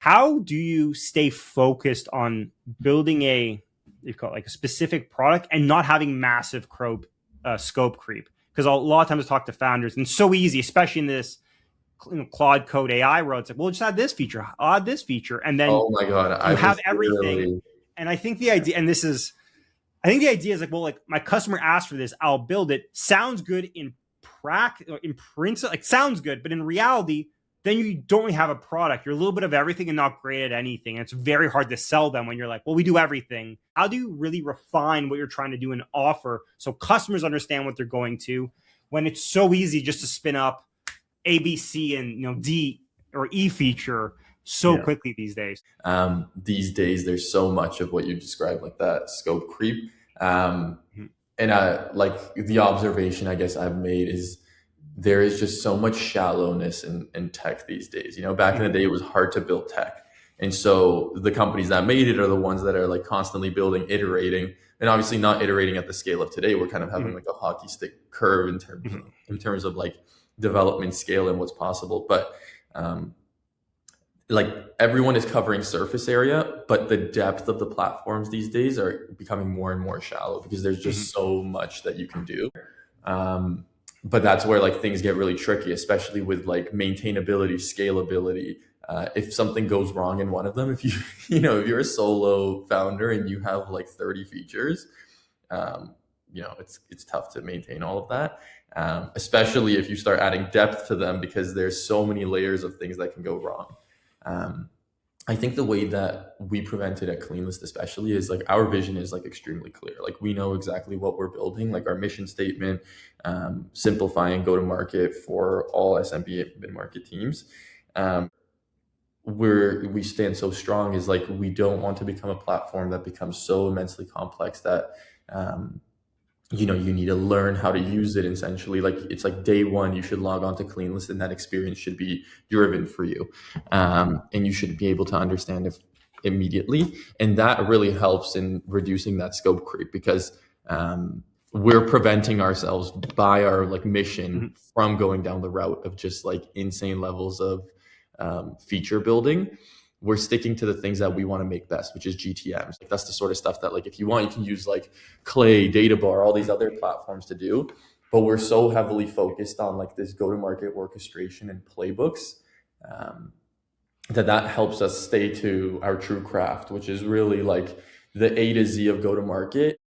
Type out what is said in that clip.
How do you stay focused on building you call it like a specific product and not having massive scope creep? Because a lot of times I talk to founders, and it's so easy, especially in this Claude Code AI world. It's like, well, just add this feature, add this feature, and then Oh my God. you I have was everything. literally, And I think the idea, and this is, I think the idea is like, well, like my customer asked for this, I'll build it. Sounds good in practice, in principle, like sounds good, but in reality, then you don't really have a product. You're a little bit of everything and not great at anything. And it's very hard to sell them when you're like, well, we do everything. How do you really refine what you're trying to do and offer so customers understand what they're going to when it's so easy just to spin up A, B, C, and D or E feature so yeah. quickly these days? These days, there's so much of what you described, like that scope creep. Mhm. And like the observation I guess I've made is there is just so much shallowness in tech these days. Back in the Mhm. day, it was hard to build tech. And so the companies that made it are the ones that are like constantly building, iterating, and obviously not iterating at the scale of today. We're kind of having Mhm. like a hockey stick curve Mhm. in terms of like development scale and what's possible. But um, like everyone is covering surface area, but the depth of the platforms these days are becoming more and more shallow because there's Mhm. just so much that you can do. Um, but that's where like things get really tricky, especially with like maintainability, scalability. If something goes wrong in one of them, if you if you're a solo founder and you have like 30 features, um, it's tough to maintain all of that. Especially if you start adding depth to them because there's so many layers of things that can go wrong. Um, I think the way that we prevent it at CleanList, especially, is like our vision is like extremely clear. Like we know exactly what we're building, like our mission statement, simplifying go to market for all SMB mid market teams. Where we stand so strong is like we don't want to become a platform that becomes so immensely complex that um, you need to learn how to use it. Essentially, like it's like day one you should log on to CleanList and that experience should be driven for you, and you should be able to understand it immediately, and that really helps in reducing that scope creep because we're preventing ourselves by our like mission Mhm. from going down the route of just like insane levels of feature building. We're sticking to the things that we want to make best, which is GTMs. Like that's the sort of stuff that like if you want, you can use like Clay, Data Bar, all these other platforms to do. But we're so heavily focused on like this go-to-market orchestration and playbooks um, that helps us stay to our true craft, which is really like the A to Z of go-to-market.